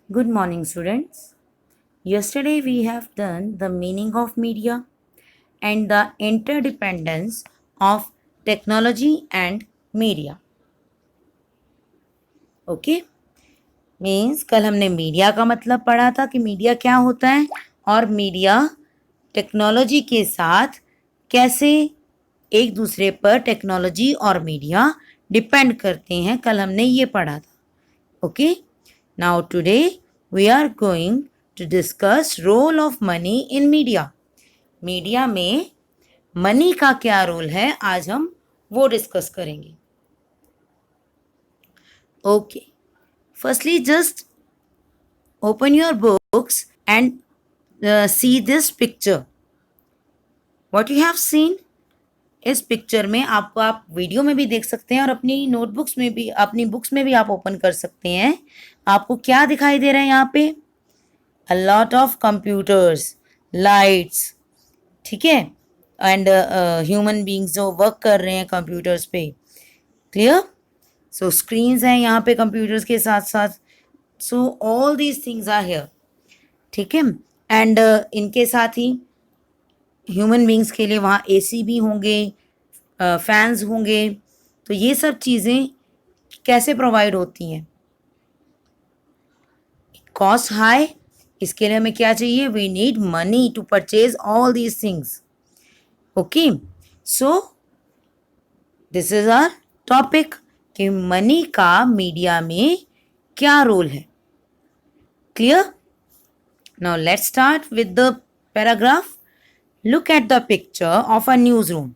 Good morning, students. Yesterday we have done the meaning of media and the interdependence of technology and media. Okay? Means कल हमने media का मतलब पढ़ा था कि मीडिया क्या होता है और मीडिया टेक्नोलॉजी के साथ कैसे एक दूसरे पर टेक्नोलॉजी और मीडिया डिपेंड करते हैं, कल हमने ये पढ़ा था. Okay, now today we are going to discuss role of money in media. Media में मनी का क्या रोल है, आज हम वो डिस्कस करेंगे. Okay, firstly just open your books and see this picture. What you have seen? इस picture में आपको, आप वीडियो में भी देख सकते हैं और अपनी नोटबुक्स में भी, अपनी बुक्स में भी आप ओपन कर सकते हैं. आपको क्या दिखाई दे रहा है यहाँ पे? अ लॉट ऑफ कंप्यूटर्स, लाइट्स, ठीक है, एंड ह्यूमन बींग्स जो वर्क कर रहे हैं कंप्यूटर्स पे. क्लियर? सो स्क्रीन्स हैं यहाँ पे कंप्यूटर्स के साथ साथ. So all these things are here. ठीक है, एंड इनके साथ ही ह्यूमन बींग्स के लिए वहाँ एसी भी होंगे, फैंस होंगे. तो ये सब चीज़ें कैसे प्रोवाइड होती हैं? कॉस्ट हाई, इसके लिए हमें क्या चाहिए? We need money to purchase all these things. Okay, so this is our topic कि मनी का मीडिया में क्या रोल है. Clear? Now let's start with the paragraph. Look at the picture of a newsroom.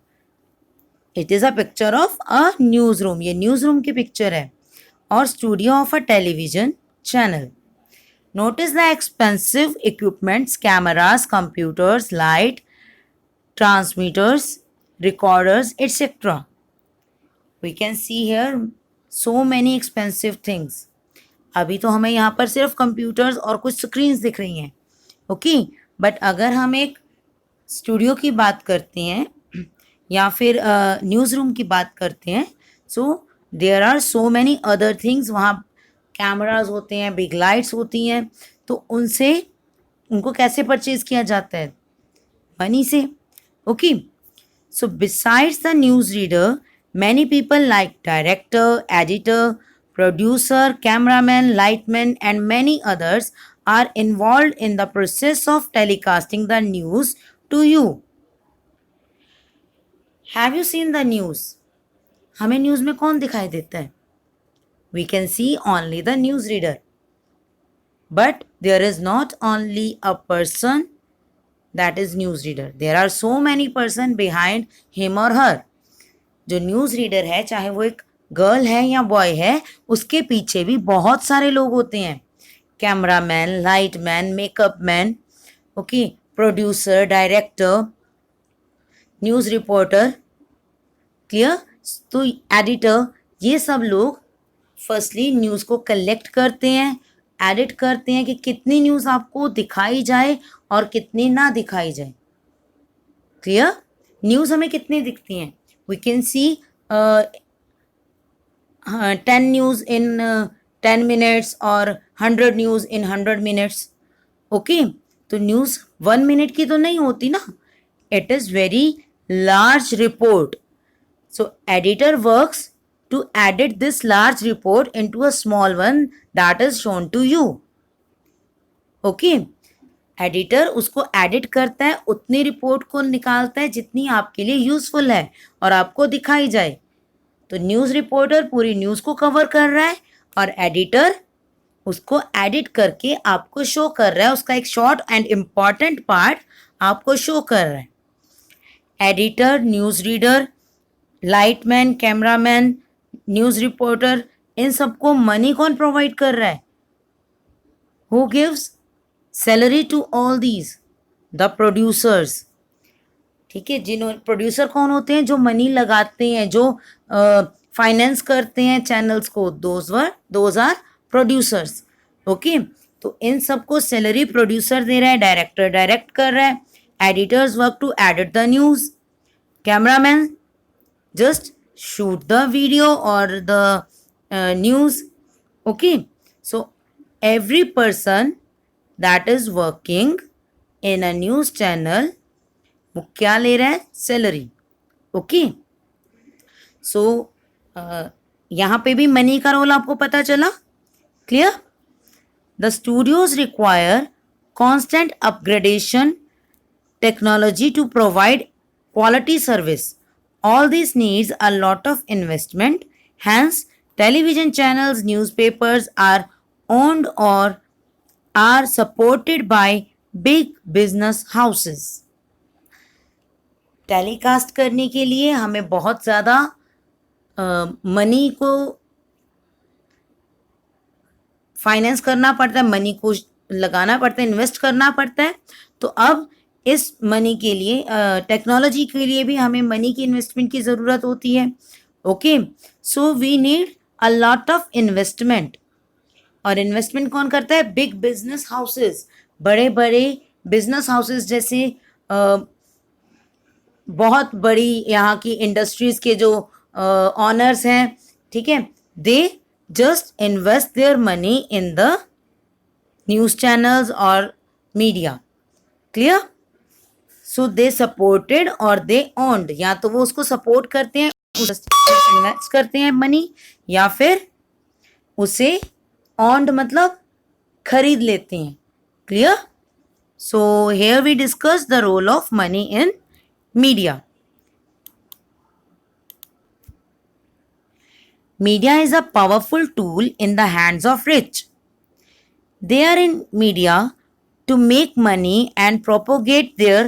It is a picture of a newsroom. ये newsroom की picture है और studio of a television channel. Notice the expensive equipments, cameras, computers, light, transmitters, recorders, etc. We can see here so many expensive things. अभी तो हमें यहाँ पर सिर्फ कंप्यूटर्स और कुछ स्क्रीन्स दिख रही हैं. ओके, बट अगर हम एक स्टूडियो की बात करते हैं या फिर न्यूज़ रूम की बात करते हैं, so there are so many other things. वहाँ कैमराज होते हैं, बिग लाइट्स होती हैं. तो उनसे, उनको कैसे परचेज किया जाता है? मनी से. Okay, so besides the news reader, many people like director, editor, producer, cameraman, lightman, and many others are involved in the process of telecasting the news to you. Have you seen the news? हमें news में कौन दिखाई देता है? We can see only the news reader. But there is not only a person that is news reader. There are so many person behind him or her. जो news reader है, चाहे वो एक गर्ल है या बॉय है, उसके पीछे भी बहुत सारे लोग होते हैं. Cameraman, light man, makeup man, okay, producer, director, news reporter. Clear? तो एडिटर, ये सब लोग फर्स्टली न्यूज़ को कलेक्ट करते हैं, एडिट करते हैं कि कितनी न्यूज़ आपको दिखाई जाए और कितनी ना दिखाई जाए. क्लियर? न्यूज़ हमें कितनी दिखती हैं? We can see 10 news in 10 minutes or 100 news in 100 minutes. Okay, तो न्यूज़ 1 minute की तो नहीं होती ना. It is very large report. So editor works to edit this large report into a small one that is shown to you. Okay, editor उसको edit करता है, उतनी रिपोर्ट को निकालता है जितनी आपके लिए यूजफुल है और आपको दिखाई जाए. तो न्यूज़ रिपोर्टर पूरी न्यूज़ को कवर कर रहा है और एडिटर उसको एडिट करके आपको शो कर रहा है, उसका एक शॉर्ट एंड इम्पॉर्टेंट पार्ट आपको शो कर रहा है. Editor, news reader, lightman, cameraman, news reporter, इन सबको मनी कौन प्रोवाइड कर रहा है? Who gives salary to all these? The producers. ठीक है, जिन्होंने, प्रोड्यूसर कौन होते हैं? जो मनी लगाते हैं, जो फाइनेंस करते हैं चैनल्स को, दोज आर प्रोड्यूसर्स. ओके, तो इन सबको सैलरी प्रोड्यूसर दे रहा है, डायरेक्टर डायरेक्ट कर रहा है, editors work to edit the news, cameraman just shoot the video और the news. Okay, so every person that is working in a news channel, वो क्या ले रहा है? सैलरी. ओके, सो यहाँ पे भी मनी का रोल आपको पता चला. Clear? The studios require constant upgradation technology to provide quality service. All this needs a lot of investment. Hence, television channels, newspapers are owned or are supported by big business houses. Telecast करने के लिए हमें बहुत ज़्यादा money को finance करना पड़ता है, मनी को लगाना पड़ता है, इन्वेस्ट करना पड़ता है. तो अब इस मनी के लिए, टेक्नोलॉजी के लिए भी हमें मनी की इन्वेस्टमेंट की ज़रूरत होती है. Okay, so we need a lot of investment. और इन्वेस्टमेंट कौन करता है? Big business houses. बड़े बड़े बिजनेस हाउसेस जैसे बहुत बड़ी यहाँ की इंडस्ट्रीज के जो ऑनर्स हैं, ठीक है, they just invest their money in the news channels और media. Clear? So they supported और दे ओन्ड. या तो वो उसको सपोर्ट करते हैं, इन्वेस्ट करते हैं मनी, या फिर उसे ओन्ड मतलब खरीद लेते हैं. Clear? So here we discuss the role of money in media. Media is a powerful tool in the hands of rich. They are in media to make money and propagate their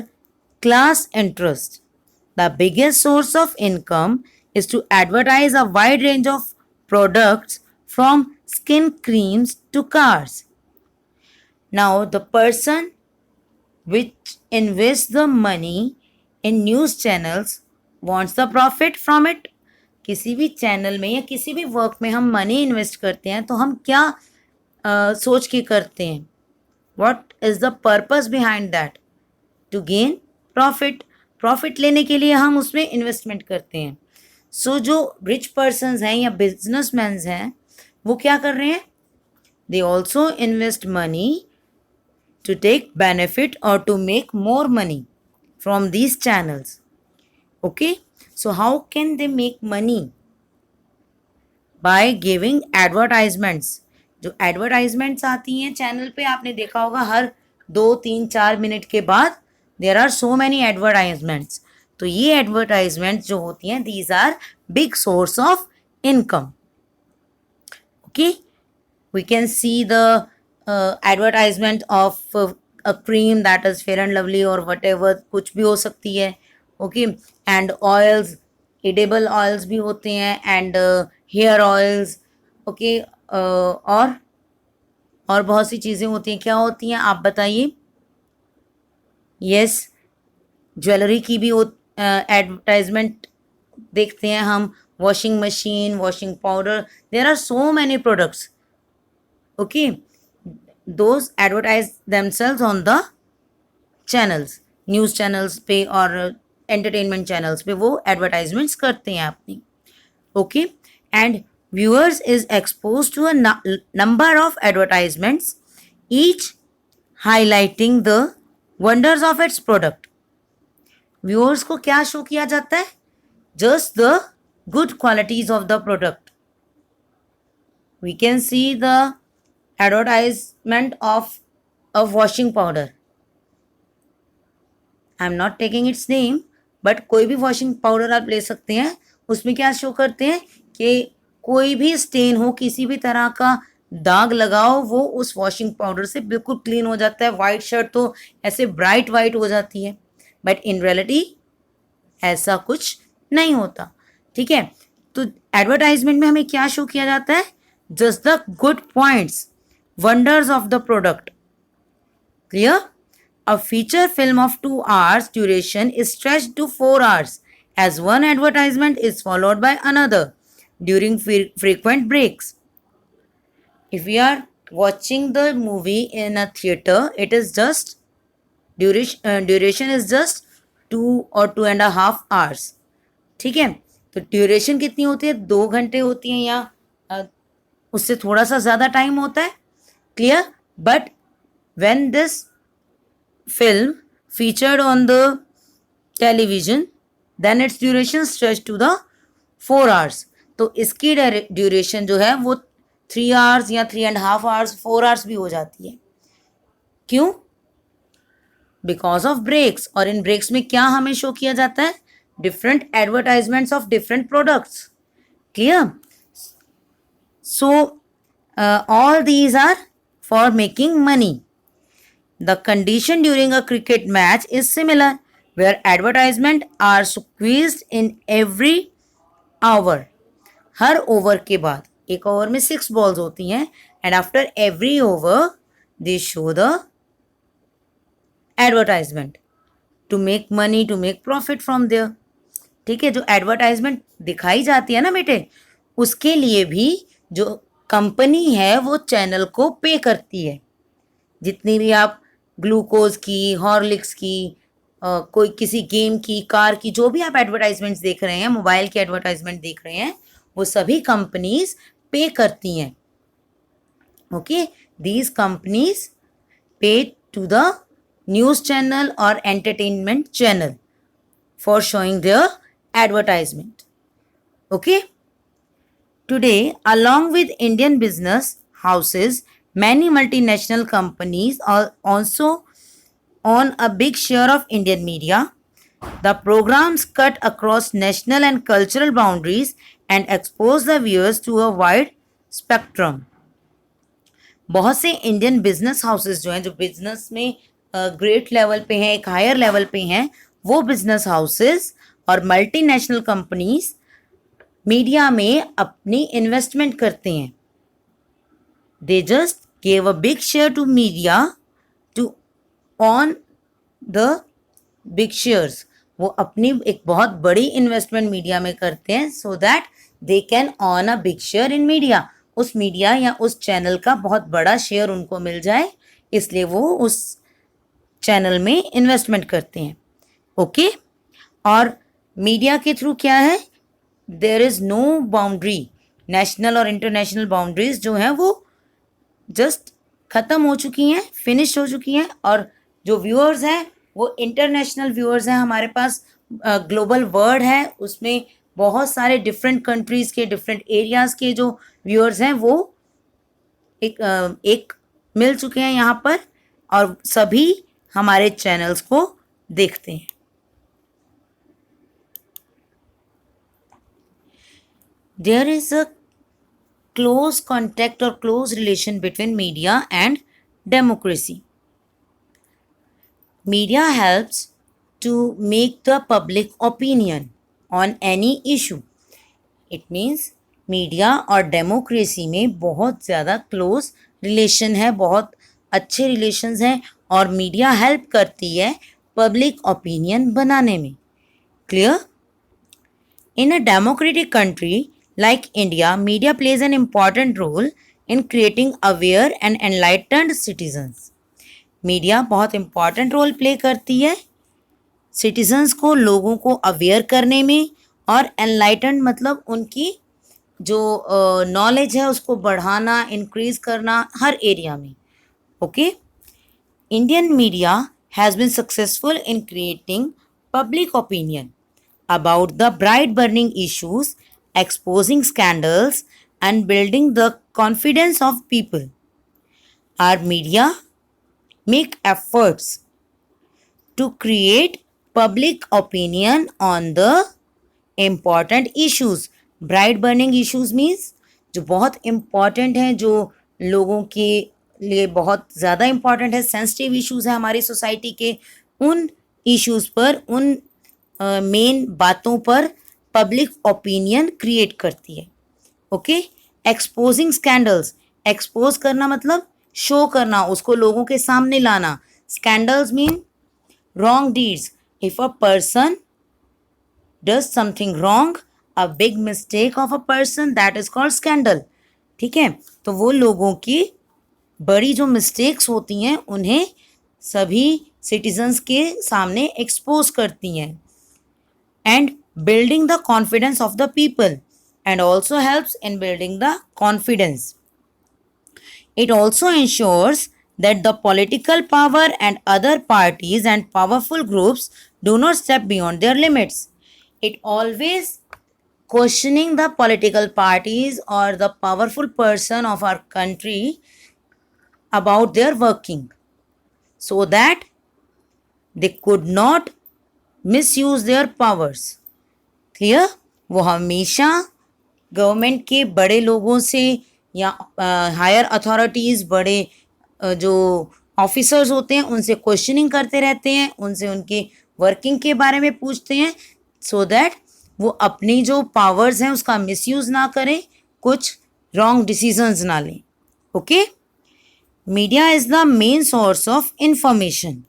class interest. The biggest source of income is to advertise a wide range of products from skin creams to cars. Now, the person which invests the money in news channels wants the profit from it. किसी भी channel में या किसी भी work में हम money invest करते हैं तो हम क्या सोच के करते हैं? What is the purpose behind that? To gain profit. Profit लेने के लिए हम उसमें इन्वेस्टमेंट करते हैं. सो जो रिच पर्सनस हैं या बिजनेसमैन हैं, वो क्या कर रहे हैं? They also invest money to take benefit और to make more money from these channels. Okay, so how can they make money? By giving advertisements. जो advertisements आती हैं चैनल पे, आपने देखा होगा हर 2-3-4 मिनट के बाद there are so many advertisements. तो ये advertisements जो होती हैं, these are big source of income. Okay, we can see the advertisement of a cream that is fair and lovely or whatever, कुछ भी हो सकती है. Okay, and oils, edible oils भी होते हैं, एंड हेयर ऑयल्स. ओके, और बहुत सी चीज़ें होती हैं. क्या होती हैं आप बताइए? यस, ज्वेलरी की भी एडवर्टाइजमेंट देखते हैं हम. Washing machine, washing powder, there are so many products. Okay, those advertise themselves on the channels, news channels पे और एंटरटेनमेंट चैनल्स पे वो एडवर्टाइजमेंट्स करते हैं अपनी. Okay, and viewers is expose to a number of advertisements, each highlighting the wonders of its product. Viewers को क्या show किया जाता है? Just the good qualities of the product. We can see the advertisement of a washing powder. I am not taking its name, but कोई भी washing powder आप ले सकते हैं. उसमें क्या शो करते हैं कि कोई भी स्टेन हो, किसी भी तरह का दाग लगाओ, वो उस वॉशिंग पाउडर से बिल्कुल क्लीन हो जाता है. वाइट शर्ट तो ऐसे ब्राइट वाइट हो जाती है, बट इन रियलिटी ऐसा कुछ नहीं होता. ठीक है, तो एडवर्टाइजमेंट में हमें क्या शो किया जाता है? Just the good points, wonders of the product. Clear? A feature film of 2 hours duration is stretched to 4 hours as one advertisement is followed by another during frequent breaks. If we are watching the movie in a theater, it is just duration is just 2 or 2.5 hours. ठीक है, तो duration कितनी होती है? 2 घंटे होती है या उससे थोड़ा सा ज़्यादा टाइम होता है. Clear? But when this film featured on the television, then its duration stretched to the 4 hours. तो इसकी ड्यूरेशन जो है वो 3 hours या 3.5 hours, 4 hours भी हो जाती है. क्यों? Because of breaks. और इन ब्रेक्स में क्या हमें शो किया जाता है? Different advertisements of different products. Clear? So all these are for making money. The condition during a cricket match is similar, where advertisement are squeezed in every hour. Her over के बाद, एक over में 6 balls होती हैं, and after every over they show the advertisement to make money, to make profit from there. ठीक है, जो advertisement दिखाई जाती है ना बेटे, उसके लिए भी जो कंपनी है वो चैनल को पे करती है. जितनी भी आप ग्लूकोज की, हॉर्लिक्स की, कोई किसी गेम की, कार की, जो भी आप एडवर्टाइजमेंट्स देख रहे हैं, मोबाइल के एडवर्टाइजमेंट देख रहे हैं, वो सभी कंपनीज पे करती हैं. ओके, दीज कंपनीज पे टू द न्यूज़ चैनल और entertainment channel for showing there advertisement. Okay, today, along with Indian business houses, many multinational companies are also own a big share of Indian media. The programs cut across national and cultural boundaries and expose the viewers to a wide spectrum. बहुत से Indian business houses जो हैं, जो business में great level पे हैं, एक higher level पे हैं, वो बिजनेस हाउसेस और मल्टीनेशनल कंपनीज मीडिया में अपनी इन्वेस्टमेंट करते हैं. They just gave a big share to media to on the big shares. वो अपनी एक बहुत बड़ी इन्वेस्टमेंट मीडिया में करते हैं so that they can on a big share in media. उस मीडिया या उस चैनल का बहुत बड़ा शेयर उनको मिल जाए, इसलिए वो उस चैनल में इन्वेस्टमेंट करते हैं. ओके, और मीडिया के थ्रू क्या है? There is no boundary. National और इंटरनेशनल बाउंड्रीज जो हैं वो जस्ट ख़त्म हो चुकी हैं, फिनिश हो चुकी हैं, और जो व्यूअर्स हैं वो इंटरनेशनल व्यूअर्स हैं. हमारे पास ग्लोबल वर्ल्ड है, उसमें बहुत सारे डिफरेंट कंट्रीज़ के, डिफरेंट एरियाज़ के जो व्यूअर्स हैं वो एक मिल चुके हैं यहाँ पर, और सभी हमारे चैनल्स को देखते हैं. There is a close contact or close relation between media and democracy. Media helps to make the public opinion on any issue. It means media और डेमोक्रेसी में बहुत ज़्यादा क्लोज रिलेशन है, बहुत अच्छे रिलेशंस हैं, और मीडिया हेल्प करती है पब्लिक ओपिनियन बनाने में. Clear? In a democratic country like India, media plays an important role in creating aware and enlightened citizens. Media बहुत important रोल प्ले करती है सिटीजन्स को, लोगों को अवेयर करने में, और enlightened मतलब उनकी जो नॉलेज है उसको बढ़ाना, इंक्रीज करना हर एरिया में. Okay, Indian media has been successful in creating public opinion about the bright burning issues, exposing scandals and building the confidence of people. Our media make efforts to create public opinion on the important issues. Bright burning issues means जो बहुत important हैं, जो लोगों के लिए बहुत ज़्यादा important है, सेंसिटिव इश्यूज़ हैं हमारी सोसाइटी के, उन इश्यूज़ पर, उन मेन बातों पर पब्लिक ओपिनियन क्रिएट करती है. ओके, एक्सपोजिंग स्कैंडल्स, एक्सपोज करना मतलब शो करना, उसको लोगों के सामने लाना. Scandals mean wrong deeds. If a person does something wrong, a big mistake of a person, that is called scandal. ठीक है, तो वो लोगों की बड़ी जो मिस्टेक्स होती हैं उन्हें सभी सिटीजन्स के सामने एक्सपोज करती हैं. And building the confidence of the people, and also helps in building the confidence. It also ensures that the political power and other parties and powerful groups do not step beyond their limits. It always questioning the political parties or the powerful person of our country about their working so that they could not misuse their powers. Clear? वो हमेशा government के बड़े लोगों से या higher authorities बड़े जो officers होते हैं उनसे क्वेश्चनिंग करते रहते हैं, उनसे उनके वर्किंग के बारे में पूछते हैं सो दैट वो अपनी जो पावर्स हैं उसका मिसयूज़ ना करें, कुछ रॉन्ग डिसीजंस ना लें. Okay. Media is the main source of information.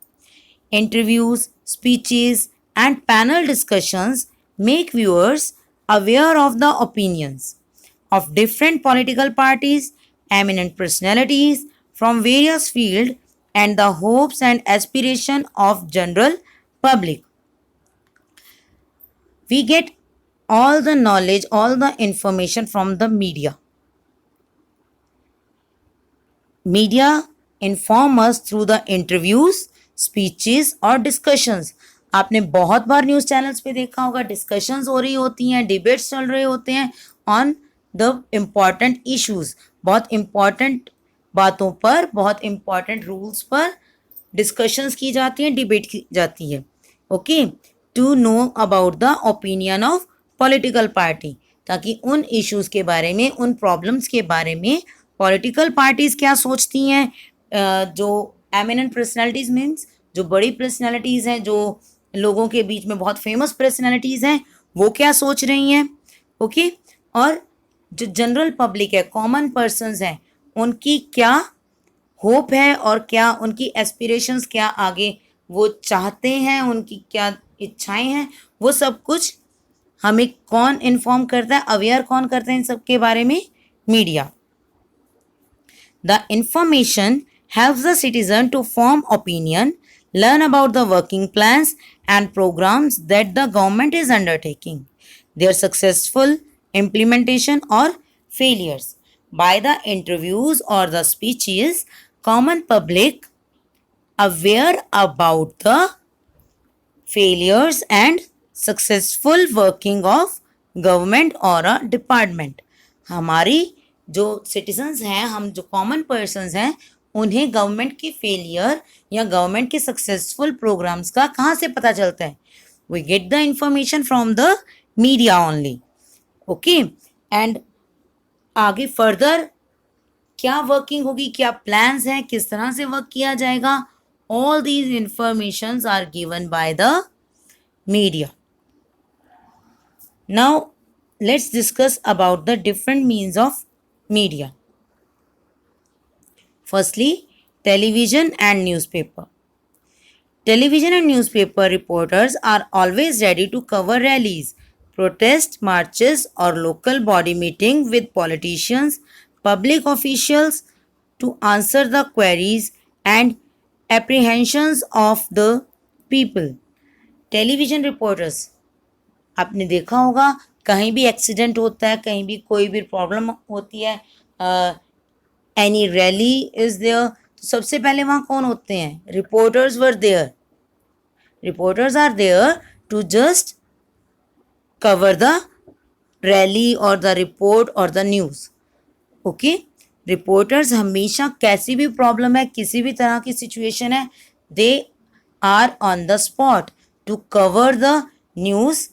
Interviews, speeches, and panel discussions make viewers aware of the opinions of different political parties, eminent personalities from various fields, and the hopes and aspirations of general public. We get all the knowledge, all the information from the media. Media inform us through the interviews, speeches और discussions. आपने बहुत बार news channels पे देखा होगा, discussions हो रही होती हैं, डिबेट्स चल रहे होते हैं ऑन द इम्पॉर्टेंट इश्यूज. बहुत इम्पॉर्टेंट बातों पर, बहुत इम्पॉर्टेंट रूल्स पर डिस्कशंस की जाती हैं, डिबेट की जाती है. Okay. To know about the opinion of political party, ताकि उन इश्यूज़ के बारे में, उन प्रॉब्लम्स के बारे में पॉलिटिकल पार्टीज़ क्या सोचती हैं, जो एमिनेंट पर्सनैलिटीज़ मीन्स जो बड़ी पर्सनैलिटीज़ हैं, जो लोगों के बीच में बहुत फेमस पर्सनैलिटीज़ हैं, वो क्या सोच रही हैं. ओके. और जो जनरल पब्लिक है, कॉमन पर्सनस हैं, उनकी क्या होप है और क्या उनकी एस्पिरेशंस, क्या आगे वो चाहते हैं, उनकी क्या इच्छाएं हैं, वो सब कुछ हमें कौन इन्फॉर्म करता है, अवेयर कौन करता है इन सब के बारे में? Media. The information helps the citizen to form opinion, learn about the working plans and programs that the government is undertaking, their successful implementation or failures. By the interviews or the speeches, common public aware about the failures and successful working of government or a department. हमारी जो citizens हैं, हम जो common persons हैं, उन्हें government की failure या government के सक्सेसफुल प्रोग्राम्स का कहाँ से पता चलता है? We get the information from the media only. Okay. And आगे फर्दर क्या वर्किंग होगी, क्या प्लान्स हैं, किस तरह से वर्क किया जाएगा, all these informations are given by the media. Now let's discuss about the different means of media. Firstly, television and newspaper. Television and newspaper reporters are always ready to cover rallies, protest marches, or local body meeting with politicians, public officials to answer the queries and apprehensions of the people. Television reporters, आपने देखा होगा कहीं भी accident होता है, कहीं भी कोई भी प्रॉब्लम होती है, एनी रैली इज देयर, तो सबसे पहले वहाँ कौन होते हैं? Reporters were there. Reporters are there to just cover the rally और द रिपोर्ट और द न्यूज़. ओके. रिपोर्टर्स हमेशा कैसी भी प्रॉब्लम है, किसी भी तरह की सिचुएशन है, they are on the spot to cover the news.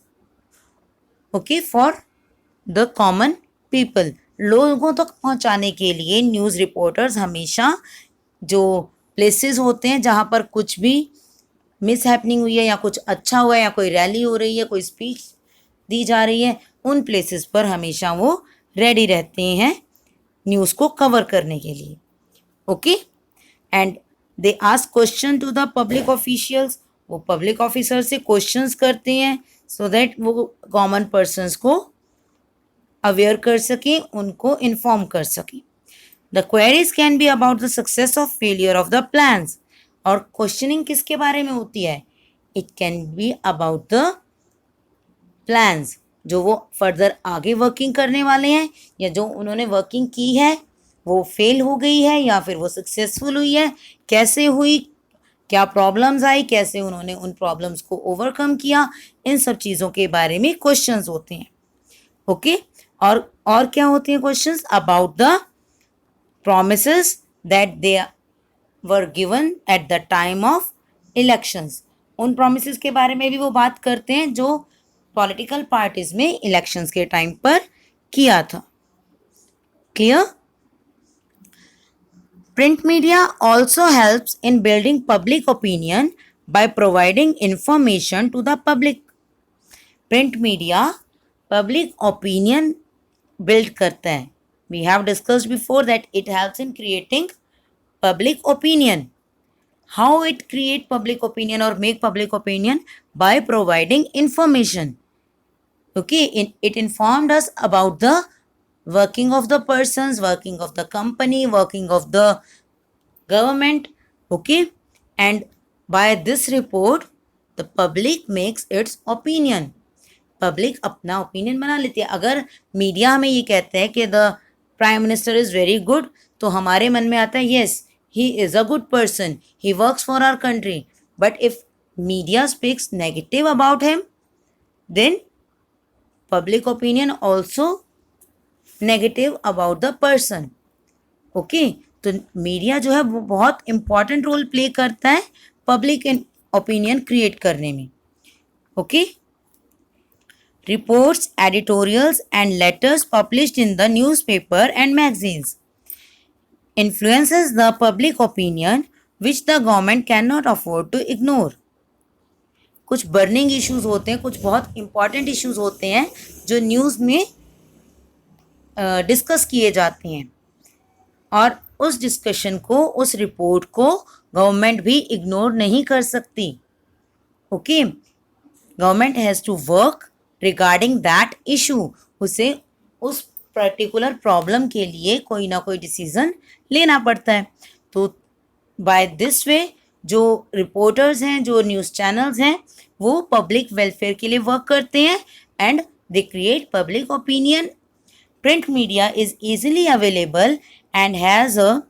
Okay. For the common people, लोगों तक पहुंचाने के लिए न्यूज़ रिपोर्टर्स हमेशा जो प्लेसेस होते हैं जहां पर कुछ भी मिस हैपनिंग हुई है या कुछ अच्छा हुआ है या कोई रैली हो रही है, कोई स्पीच दी जा रही है, उन प्लेसेस पर हमेशा वो रेडी रहते हैं न्यूज़ को कवर करने के लिए. Okay. And they ask question to the public officials, वो पब्लिक ऑफिसर से क्वेश्चंस करते हैं सो दैट वो कॉमन पर्सन्स को अवेयर कर सकें, उनको इन्फॉर्म कर सकें. The queries can be about the success of failure of the plans. और क्वेश्चनिंग किसके बारे में होती है? It can be about the plans, जो वो फर्दर आगे वर्किंग करने वाले हैं या जो उन्होंने वर्किंग की है वो फेल हो गई है या फिर वो सक्सेसफुल हुई है, कैसे हुई, क्या प्रॉब्लम्स आई, कैसे उन्होंने उन प्रॉब्लम्स को ओवरकम किया, इन सब चीज़ों के बारे में क्वेश्चंस होते हैं। ओके और क्या होते हैं questions? About the promises that they were given at the time of elections। उन promises के बारे में भी वो बात करते हैं जो political parties में elections के टाइम पर किया था। Clear? Print media also helps in building public opinion by providing information to the public। Print media public opinion build करता है। We have discussed before that it helps in creating public opinion. How it create public opinion or make public opinion? By providing information. Okay, it informed us about the working of the persons, working of the company, working of the government. Okay, and by this report the public makes its opinion। Public अपना opinion बना लेती है। अगर media हमें ये कहते हैं कि the prime minister is very good, तो हमारे मन में आता है yes he is a good person, he works for our country. But if media speaks negative about him, then public opinion also negative about the person. Okay, तो media जो है वो बहुत इंपॉर्टेंट रोल प्ले करता है public opinion create करने में। Okay, reports, editorials and letters published in the newspaper and magazines influences the public opinion which the government cannot afford to ignore। कुछ बर्निंग इश्यूज होते हैं, कुछ बहुत इंपॉर्टेंट इश्यूज होते हैं जो न्यूज़ में डिस्कस किए जाते हैं और उस डिस्कशन को, उस रिपोर्ट को गवर्नमेंट भी इग्नोर नहीं कर सकती। Okay, government has to work regarding that issue. उसे उस पर्टिकुलर प्रॉब्लम के लिए कोई ना कोई डिसीजन लेना पड़ता है। तो बाय दिस वे जो रिपोर्टर्स हैं, जो न्यूज़ चैनल्स हैं, वो पब्लिक वेलफेयर के लिए वर्क करते हैं and they create public opinion. Print media is easily available and has a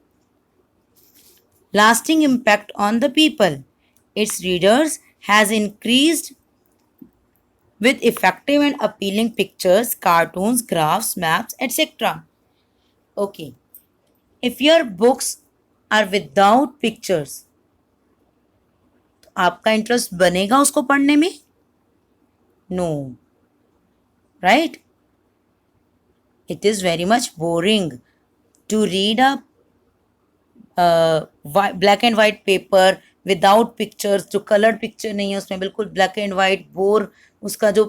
lasting impact on the people. Its readers has increased with effective and appealing pictures, cartoons, graphs, maps, etc. Okay, if your books are without pictures, तो आपका interest बनेगा उसको पढ़ने में? No, right? It is very much boring to read a black and white paper without pictures. जो coloured picture नहीं है उसमें, बिल्कुल ब्लैक एंड वाइट बोर, उसका जो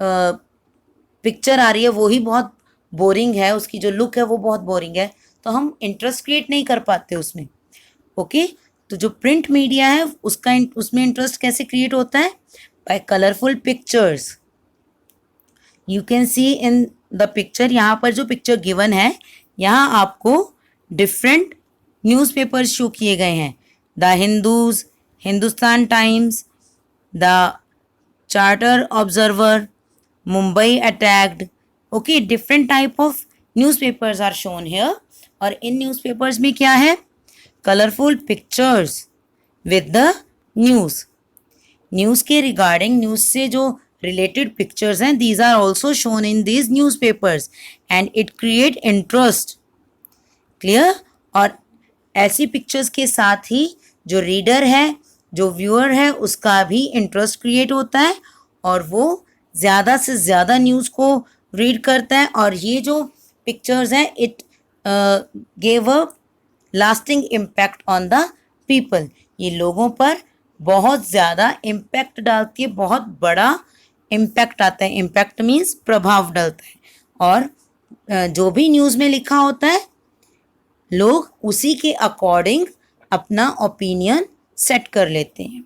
पिक्चर आ रही है वो ही बहुत बोरिंग है, उसकी जो लुक है वो बहुत बोरिंग है, तो हम इंटरेस्ट क्रिएट नहीं कर पाते उसमें। ओके, तो जो प्रिंट मीडिया है उसमें इंटरेस्ट कैसे क्रिएट होता है? By colourful pictures. You can see in the picture, यहाँ पर जो पिक्चर गिवन है, यहाँ आपको डिफरेंट न्यूज़पेपर्स शो किए गए हैं। The Hindus, Hindustan Times, the charter observer, Mumbai attacked. Okay, different type of newspapers are shown here. और इन न्यूज़पेपर्स में क्या है? Colourful pictures with the news. News के रिगार्डिंग, न्यूज़ से जो रिलेटेड पिक्चर्स हैं, these are also shown in these newspapers and it create interest. Clear? और ऐसी पिक्चर्स के साथ ही जो रीडर है, जो व्यूअर है, उसका भी इंटरेस्ट क्रिएट होता है और वो ज़्यादा से ज़्यादा न्यूज़ को रीड करता है। और ये जो पिक्चर्स हैं, it gave a lasting impact on the people. ये लोगों पर बहुत ज़्यादा इम्पैक्ट डालती है, बहुत बड़ा इम्पैक्ट आता है। इम्पैक्ट मीन्स प्रभाव डालता है। और जो भी न्यूज़ में लिखा होता है, लोग उसी के अकॉर्डिंग अपना ओपिनियन सेट कर लेते हैं।